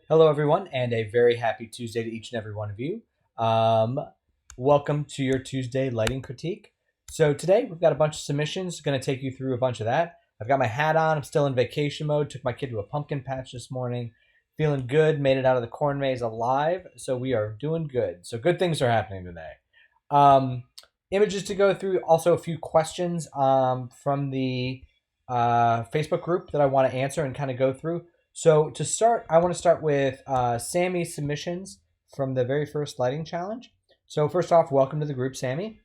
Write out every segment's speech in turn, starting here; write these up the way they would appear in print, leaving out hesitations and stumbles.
Hello, everyone, and a very happy Tuesday to each and every one of you. Um, Welcome to your Tuesday lighting critique. So today we've got a bunch of submissions. Going to take you through a bunch of that. I've got my hat on. I'm still in vacation mode. Took my kid to a pumpkin patch this morning. Feeling good. Made it out of the corn maze alive. So we are doing good. So good things are happening today. Um, Images to go through. Also a few questions from the Facebook group that I want to answer and kind of go through. So to start, I want to start with Sammy's submissions from the very first lighting challenge. So first off, welcome to the group, Sammy.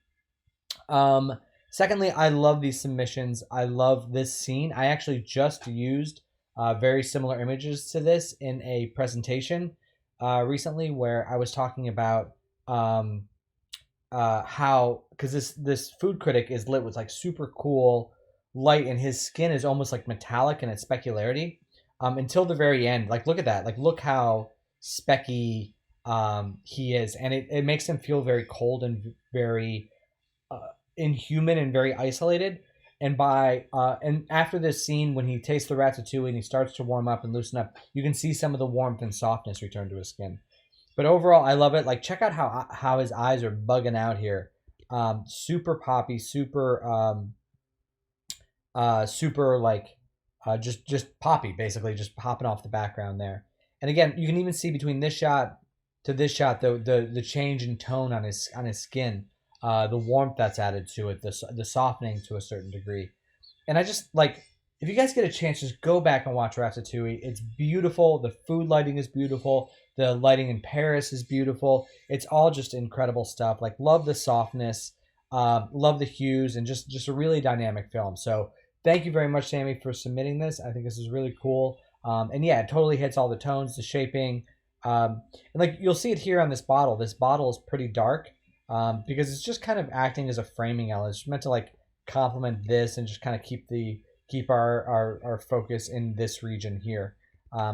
Secondly, I love these submissions. I love this scene. I actually just used very similar images to this in a presentation recently where I was talking about how, because this food critic is lit with like super cool light and his skin is almost like metallic in its specularity until the very end. Like, look at that. Like, look how specky he is. And it makes him feel very cold and very inhuman and very isolated. And after this scene, when he tastes the ratatouille and he starts to warm up and loosen up, you can see some of the warmth and softness return to his skin. But overall, I love it. Like, check out how his eyes are bugging out here. Super poppy, super like just poppy, basically just popping off the background there. And again, you can even see between this shot to this shot the change in tone on his skin, the warmth that's added to it, the softening to a certain degree. And I just like, if you guys get a chance, just go back and watch Ratatouille. It's beautiful. The food lighting is beautiful. The lighting in Paris is beautiful. It's all just incredible stuff. Like, love the softness, love the hues, and just a really dynamic film. So thank you very much, Sammy, for submitting this. I think this is really cool. And yeah, it totally hits all the tones, the shaping. And like, you'll see it here on this bottle. This bottle is pretty dark because it's just kind of acting as a framing element. It's meant to like complement this and just kind of keep our focus in this region here,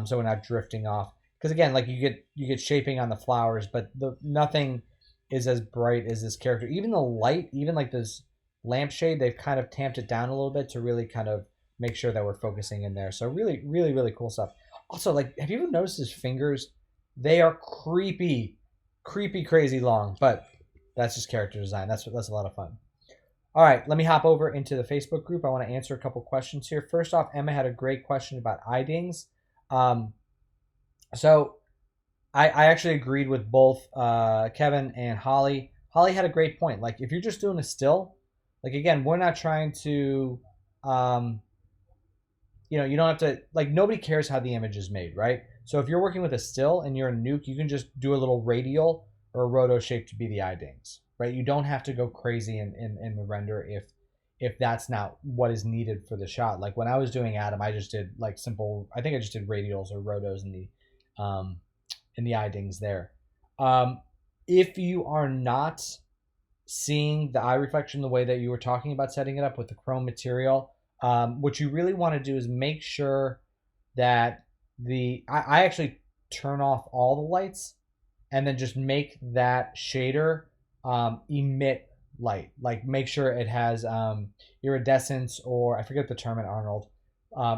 so we're not drifting off. Because again, like, you get shaping on the flowers, but nothing is as bright as this character. Even the light, even like this lampshade, they've kind of tamped it down a little bit to really kind of make sure that we're focusing in there. So really, really, really cool stuff. Also, like, have you ever noticed his fingers? They are creepy, crazy long, but that's just character design. That's a lot of fun. All right, let me hop over into the Facebook group. I want to answer a couple questions here. First off, Emma had a great question about eye dings. So I actually agreed with both Kevin and Holly. Holly had a great point. Like, if you're just doing a still, like, again, we're not trying to, you don't have to, like, nobody cares how the image is made, right? So if you're working with a still and you're a nuke, you can just do a little radial or a roto shape to be the eye dings, right? You don't have to go crazy in the render if that's not what is needed for the shot. Like, when I was doing Adam, I just did like simple, I think I just did radials or rotos in the eye dings there. If you are not seeing the eye reflection the way that you were talking about setting it up with the chrome material, what you really want to do is make sure that I actually turn off all the lights and then just make that shader emit light. Like, make sure it has iridescence, or I forget the term in Arnold.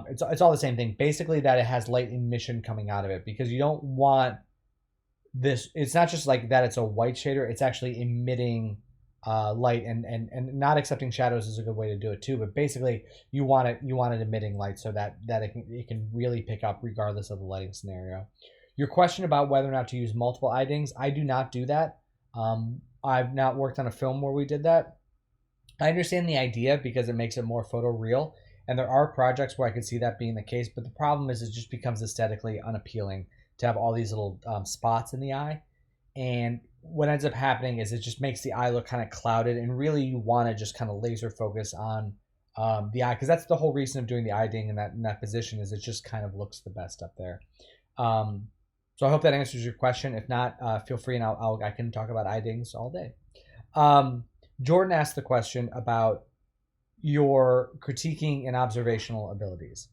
It's all the same thing. Basically, that it has light emission coming out of it, because you don't want this. It's not just like that. It's a white shader. It's actually emitting light, and not accepting shadows is a good way to do it too. But basically, you want it emitting light so that it can really pick up regardless of the lighting scenario. Your question about whether or not to use multiple eye dings, I do not do that. I've not worked on a film where we did that. I understand the idea because it makes it more photoreal, and there are projects where I could see that being the case. But the problem is, it just becomes aesthetically unappealing to have all these little spots in the eye. And what ends up happening is it just makes the eye look kind of clouded, and really you want to just kind of laser focus on the eye, because that's the whole reason of doing the eye ding in that position, is it just kind of looks the best up there. So I hope that answers your question. If not, feel free, and I can talk about eye dings all day. Jordan asked the question about your critiquing and observational abilities.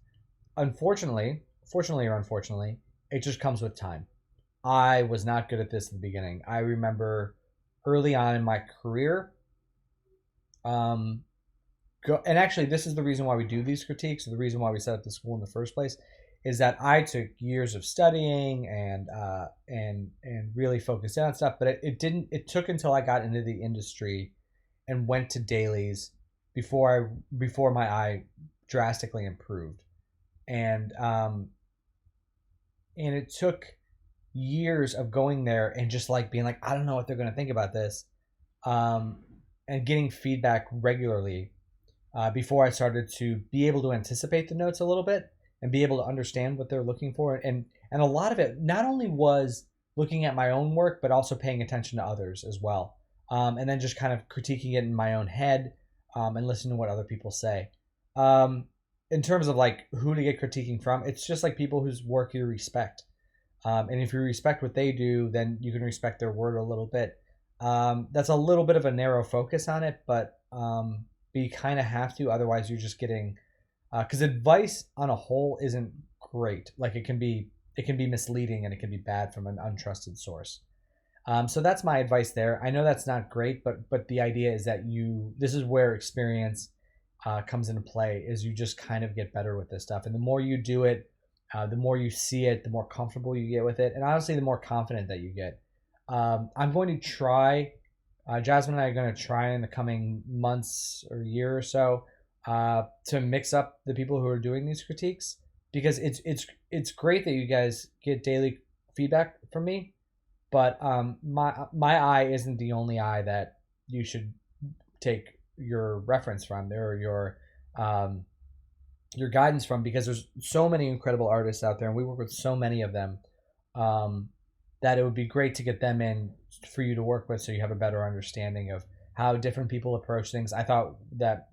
Fortunately or unfortunately, it just comes with time. I was not good at this at the beginning. I remember early on in my career, and actually, this is the reason why we do these critiques, or the reason why we set up the school in the first place, is that I took years of studying and really focused in on stuff, but it didn't. It took until I got into the industry and went to dailies before my eye drastically improved, and it took years of going there and just like being like, I don't know what they're going to think about this, and getting feedback regularly before I started to be able to anticipate the notes a little bit and be able to understand what they're looking for. And a lot of it not only was looking at my own work, but also paying attention to others as well. And then just kind of critiquing it in my own head and listening to what other people say. In terms of like who to get critiquing from, it's just like people whose work you respect. And if you respect what they do, then you can respect their word a little bit. That's a little bit of a narrow focus on it, but you kind of have to. Otherwise, you're just getting because advice on a whole isn't great. Like it can be misleading and it can be bad from an untrusted source. So that's my advice there. I know that's not great, but the idea is that this is where experience comes into play. Is you just kind of get better with this stuff, and the more you do it, the more you see it, the more comfortable you get with it, and honestly, the more confident that you get. I'm going to try. Jasmine and I are going to try in the coming months or year or so to mix up the people who are doing these critiques, because it's great that you guys get daily feedback from me, but my eye isn't the only eye that you should take your reference from or your guidance from, because there's so many incredible artists out there and we work with so many of them that it would be great to get them in for you to work with so you have a better understanding of how different people approach things. I thought that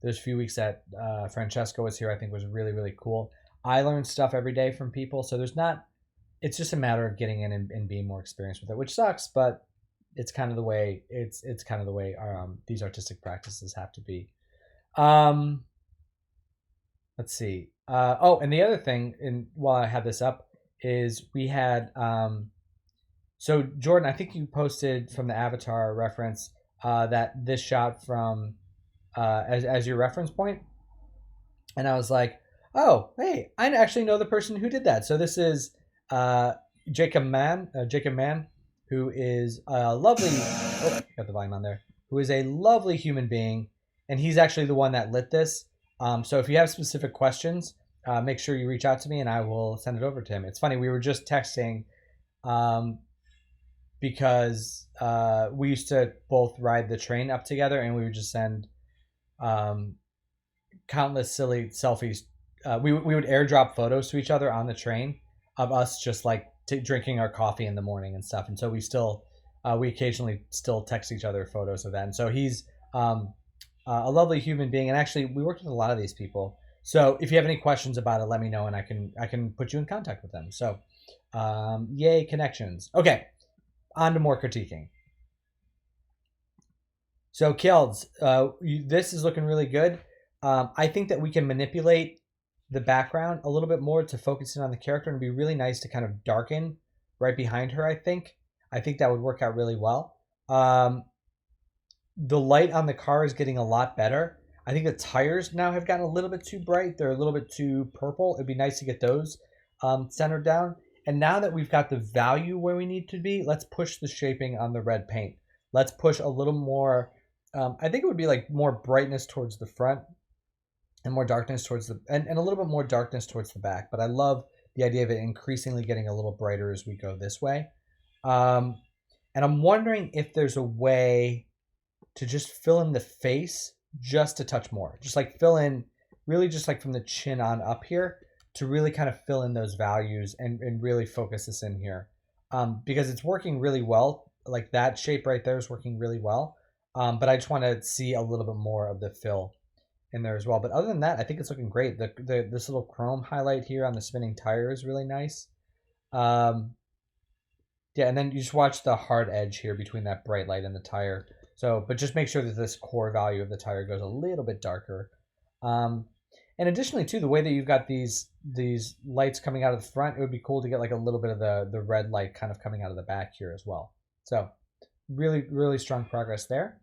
those few weeks that Francesco was here, I think was really, really cool. I learn stuff every day from people, so it's just a matter of getting in and being more experienced with it, which sucks, but it's kind of the way these artistic practices have to be. Let's see. And the other thing, while I have this up, is we had so Jordan, I think you posted from the Avatar reference that this shot from as your reference point, and I was like, oh, hey, I actually know the person who did that. So this is Jacob Mann, who is a lovely. Oh, got the volume on there. Who is a lovely human being, and he's actually the one that lit this. So if you have specific questions, make sure you reach out to me and I will send it over to him. It's funny, we were just texting because we used to both ride the train up together, and we would just send countless silly selfies. We would airdrop photos to each other on the train of us just like drinking our coffee in the morning and stuff. And so we occasionally still text each other photos of that. And so he's a lovely human being, and actually we worked with a lot of these people. So if you have any questions about it, let me know and I can put you in contact with them. So yay, connections. Okay, on to more critiquing. So Kjelds, this is looking really good. I think that we can manipulate the background a little bit more to focus in on the character, and it'd be really nice to kind of darken right behind her. I think that would work out really well. The light on the car is getting a lot better. I think the tires now have gotten a little bit too bright. They're a little bit too purple. It'd be nice to get those centered down. And now that we've got the value where we need to be, let's push the shaping on the red paint. Let's push a little more. I think it would be like more brightness towards the front and more darkness towards and a little bit more darkness towards the back. But I love the idea of it increasingly getting a little brighter as we go this way. And I'm wondering if there's a way to just fill in the face just a touch more. Just like fill in, really just like from the chin on up here, to really kind of fill in those values and really focus this in here. Because it's working really well. Like that shape right there is working really well. But I just want to see a little bit more of the fill in there as well. But other than that, I think it's looking great. This little chrome highlight here on the spinning tire is really nice. Yeah, and then you just watch the hard edge here between that bright light and the tire. So, but just make sure that this core value of the tire goes a little bit darker. And additionally, too, the way that you've got these lights coming out of the front, it would be cool to get like a little bit of the red light kind of coming out of the back here as well. So, really, really strong progress there.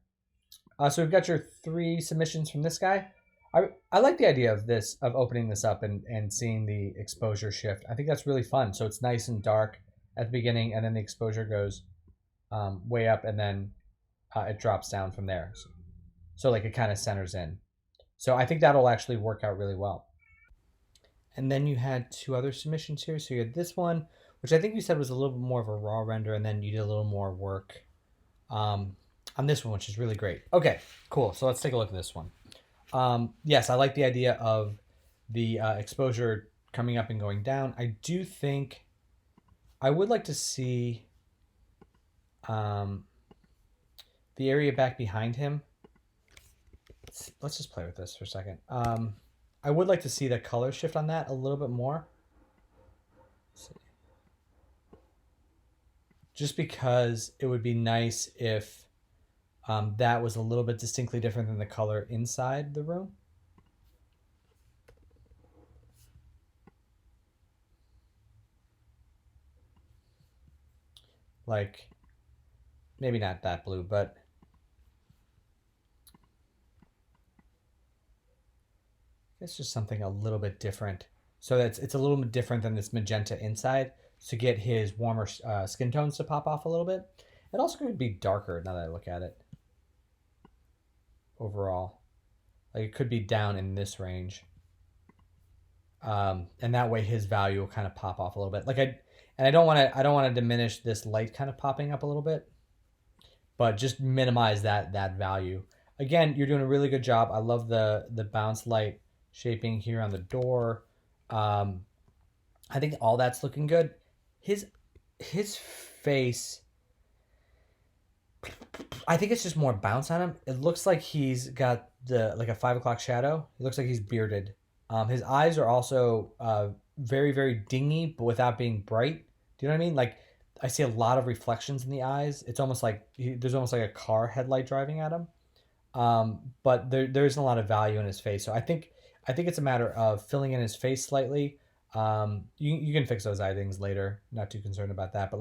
So we've got your 3 submissions from this guy. I like the idea of this, of opening this up and seeing the exposure shift. I think that's really fun. So it's nice and dark at the beginning, and then the exposure goes way up, and then it drops down from there. So like it kind of centers in. So I think that'll actually work out really well. And then you had two other submissions here. So you had this one, which I think you said was a little bit more of a raw render, and then you did a little more work um, on this one, which is really great. Okay, cool. So let's take a look at this one. Yes, I like the idea of the exposure coming up and going down. I do think I would like to see um, the area back behind him. Let's just play with this for a second. I would like to see the color shift on that a little bit more. Just because it would be nice if that was a little bit distinctly different than the color inside the room. Like, maybe not that blue, but it's just something a little bit different. So that it's a little bit different than this magenta inside to get his warmer skin tones to pop off a little bit. It also could be darker now that I look at it overall. Like it could be down in this range. And that way his value will kind of pop off a little bit. I don't want to diminish this light kind of popping up a little bit, but just minimize that value. Again, you're doing a really good job. I love the bounce light shaping here on the door. I think all that's looking good. His face, I think it's just more bounce on him. It looks like he's got like a 5 o'clock shadow. It looks like he's bearded. His eyes are also very very dingy, but without being bright. Do you know what I mean? Like I see a lot of reflections in the eyes. It's almost like there's almost like a car headlight driving at him. But there isn't a lot of value in his face. So I think it's a matter of filling in his face slightly. You can fix those eye things later. Not too concerned about that.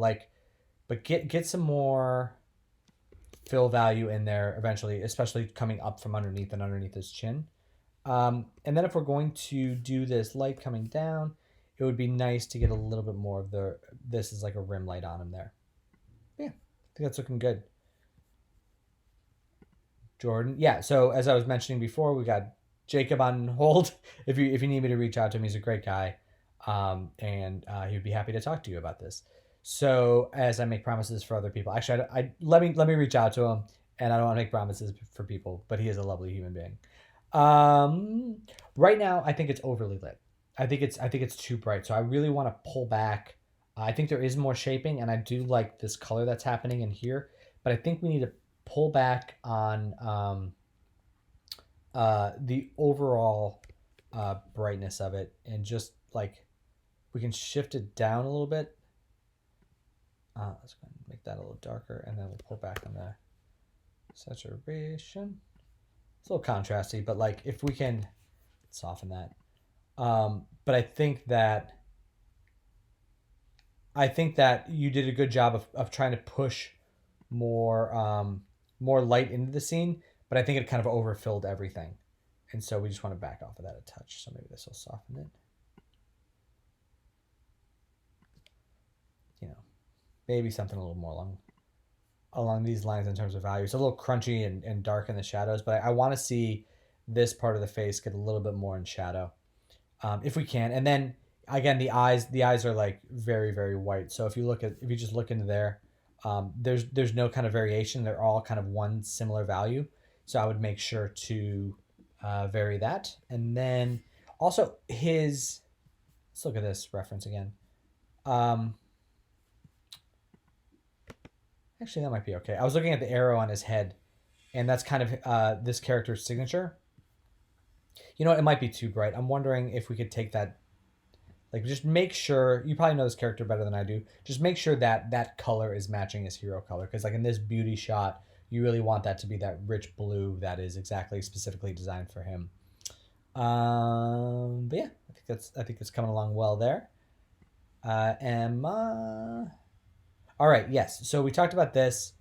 But get some more fill value in there eventually, especially coming up from underneath and underneath his chin. And then if we're going to do this light coming down, it would be nice to get a little bit more of this is like a rim light on him there. Yeah, I think that's looking good. Jordan. Yeah, so as I was mentioning before, we got Jacob on hold. If you need me to reach out to him, he's a great guy, and he would be happy to talk to you about this. So as I make promises for other people, actually, let me reach out to him, and I don't want to make promises for people, but he is a lovely human being. Right now, I think it's overly lit. I think it's too bright. So I really want to pull back. I think there is more shaping, and I do like this color that's happening in here, but I think we need to pull back on the overall brightness of it, and just like we can shift it down a little bit. Let's go ahead and make that a little darker, and then we'll pull back on the saturation. It's a little contrasty, but like if we can soften that. But I think that you did a good job of trying to push more light into the scene, but I think it kind of overfilled everything. And so we just want to back off of that a touch. So maybe this will soften it. You know, maybe something a little more along these lines in terms of value. It's a little crunchy and dark in the shadows, but I want to see this part of the face get a little bit more in shadow, if we can. And then again, the eyes are like very very white. So if you just look into there, there's no kind of variation. They're all kind of one similar value. So I would make sure to vary that. And then also let's look at this reference again. Actually, that might be okay. I was looking at the arrow on his head, and that's kind of this character's signature. You know what? It might be too bright. I'm wondering if we could take that, like, just make sure, you probably know this character better than I do. Just make sure that color is matching his hero color. Because like in this beauty shot, you really want that to be that rich blue that is exactly specifically designed for him. But yeah, I think that's coming along well there. Emma. All right. Yes. So we talked about this.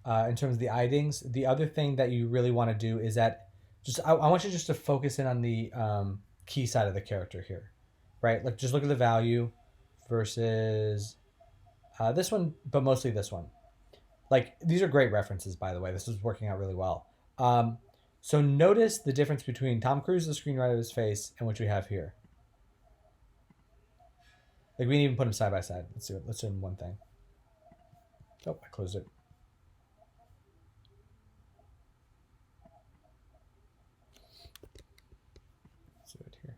in terms of the idings. The other thing that you really want to do is that I want you just to focus in on the key side of the character here, right? Like just look at the value versus this one, but mostly this one. Like these are great references, by the way. This is working out really well. So notice the difference between Tom Cruise, the screenwriter of his face, and what we have here. Like we didn't even put them side by side. Let's do it. Let's do one thing. Oh, I closed it. Let's do it here.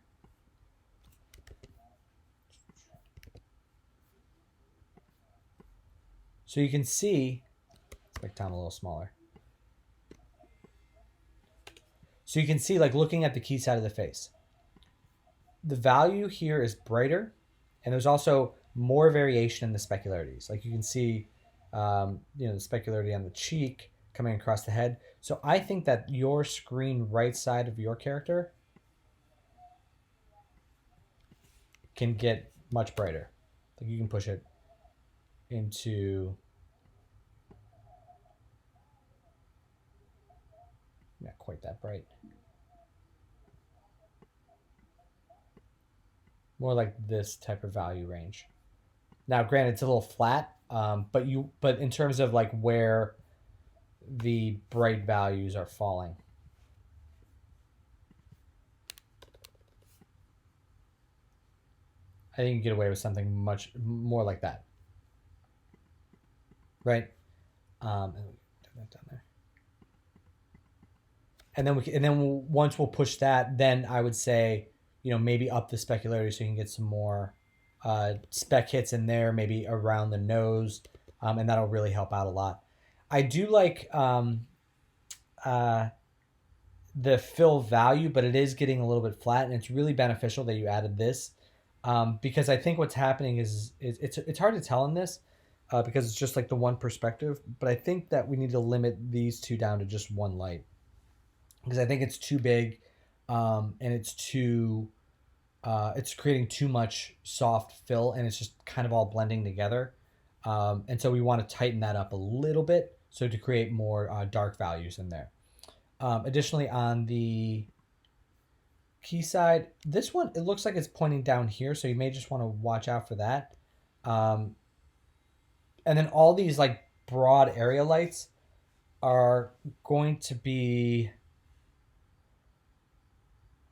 So you can see, let's make Tom a little smaller. So you can see, like looking at the key side of the face, the value here is brighter, and there's also more variation in the specularities. Like you can see, the specularity on the cheek coming across the head. So I think that your screen right side of your character can get much brighter. Like you can push it into, not quite that bright. More like this type of value range. Now, granted, it's a little flat, but in terms of like where the bright values are falling, I think you get away with something much more like that, right? And turn that down there. And then once we'll push that, then I would say, maybe up the specularity so you can get some more spec hits in there, maybe around the nose, and that'll really help out a lot. I do like the fill value, but it is getting a little bit flat, and it's really beneficial that you added this, because I think what's happening is it's hard to tell in this because it's just like the one perspective, but I think that we need to limit these two down to just one light because I think it's too big, and it's creating too much soft fill, and it's just kind of all blending together. And so we want to tighten that up a little bit so to create more dark values in there. Additionally, on the key side, this one, it looks like it's pointing down here, so you may just want to watch out for that. And then all these like broad area lights are going to be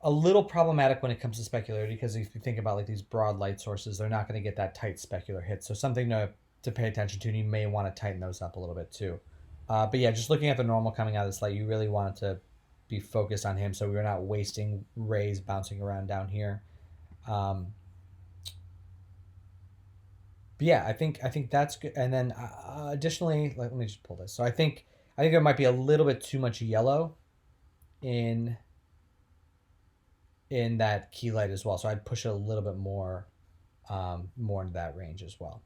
a little problematic when it comes to specularity because if you think about like these broad light sources, they're not going to get that tight specular hit. So something to pay attention to, and you may want to tighten those up a little bit too. But yeah, just looking at the normal coming out of this light, you really want to be focused on him so we're not wasting rays bouncing around down here. But yeah, I think that's good. And then additionally, let me just pull this. So I think there might be a little bit too much yellow in that key light as well. So I'd push it a little bit more into that range as well.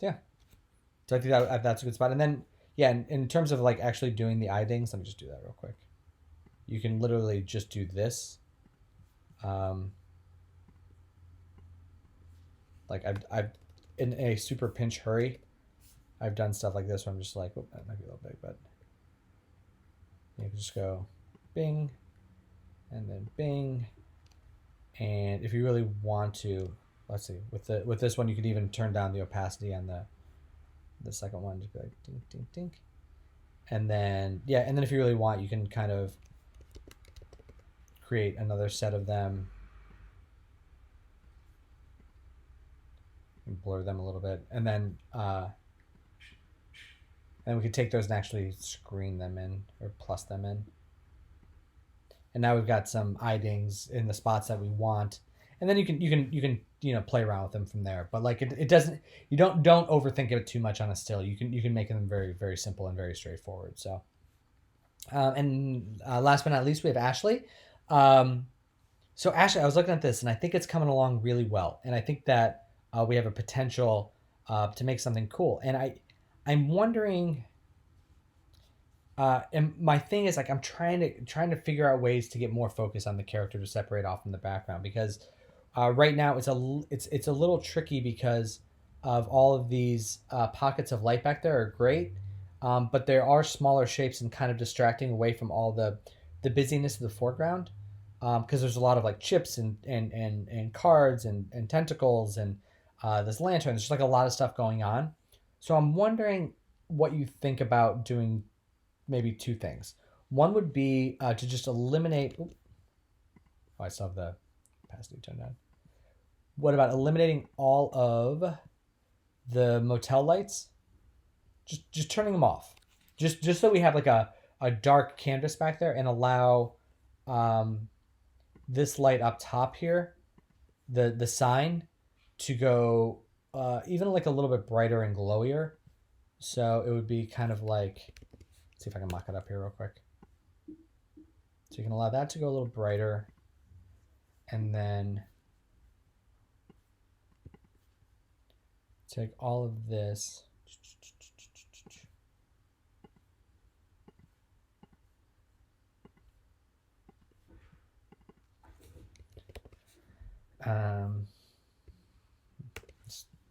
So yeah. So I think that's a good spot. And then, yeah, in terms of like actually doing the eye dings, let me just do that real quick. You can literally just do this. Like I've in a super pinch hurry, I've done stuff like this where I'm just like, oh, that might be a little big, but you can just go bing, and then bing. And if you really want to, let's see, with this one, you could even turn down the opacity on the second one, just be like ding, ding, ding. And then, yeah, and then if you really want, you can kind of create another set of them and blur them a little bit. And then we could take those and actually screen them in or plus them in. And now we've got some eye dings in the spots that we want. And then you can play around with them from there. But like it doesn't, you don't overthink it too much on a still. You can make them very, very simple and very straightforward. So, and last but not least, we have Ashley. So Ashley, I was looking at this and I think it's coming along really well. And I think that we have a potential to make something cool. And I'm wondering. And my thing is like I'm trying to figure out ways to get more focus on the character to separate off from the background because right now it's a little tricky because of all of these pockets of light back there are great, but there are smaller shapes and kind of distracting away from all the busyness of the foreground, because there's a lot of like chips and cards and tentacles and this lantern. There's just like a lot of stuff going on. So I'm wondering what you think about doing maybe two things. One would be to just eliminate. Oh, I still have the opacity turned down. What about eliminating all of the motel lights? Just turning them off. Just so we have like a dark canvas back there, and allow this light up top here, the sign, to go even like a little bit brighter and glowier. So it would be kind of like, let's see if I can mock it up here real quick. So you can allow that to go a little brighter, and then take all of this.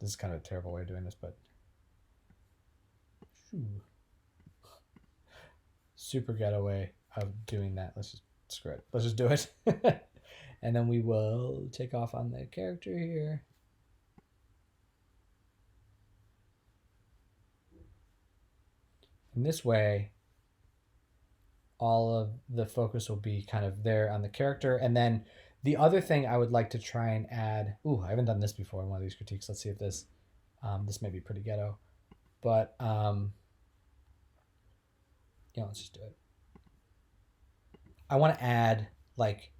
This is kind of a terrible way of doing this, but super ghetto way of doing that. Let's just screw it. Let's just do it. And then we will take off on the character here. And this way, all of the focus will be kind of there on the character. And then the other thing I would like to try and add, I haven't done this before in one of these critiques. Let's see if this may be pretty ghetto, but let's just do it. I want to add, like,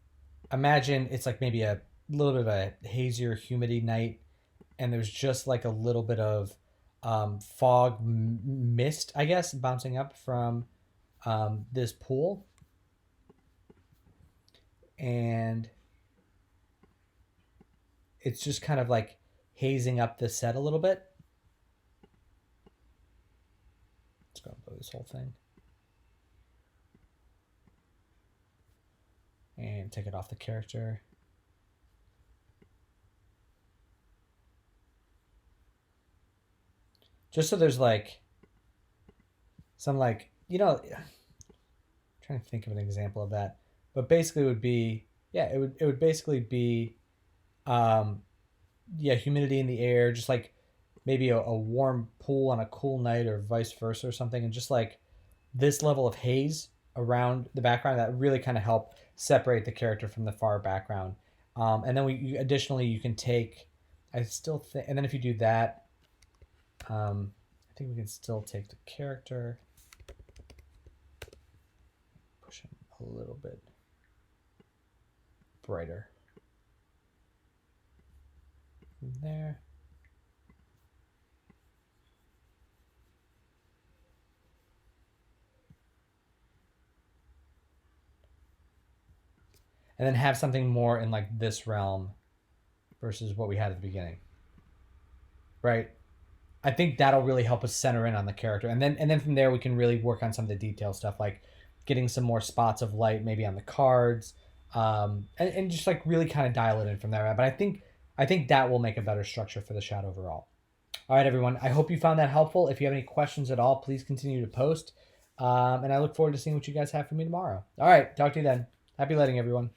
imagine it's like maybe a little bit of a hazier, humidity night, and there's just like a little bit of fog mist, I guess, bouncing up from this pool. And it's just kind of like hazing up the set a little bit. Let's go and blow this whole thing. And take it off the character. Just so there's like some like, I'm trying to think of an example of that. But basically it would be, it would basically be humidity in the air, just like maybe a warm pool on a cool night or vice versa or something, and just like this level of haze around the background that really kind of help separate the character from the far background. And then additionally you can take, and then if you do that, I think we can still take the character, push him a little bit brighter there. And then have something more in like this realm versus what we had at the beginning. Right? I think that'll really help us center in on the character. And then from there we can really work on some of the detail stuff, like getting some more spots of light maybe on the cards. And just like really kind of dial it in from there. But I think that will make a better structure for the shot overall. All right, everyone. I hope you found that helpful. If you have any questions at all, please continue to post. And I look forward to seeing what you guys have for me tomorrow. All right. Talk to you then. Happy lighting, everyone.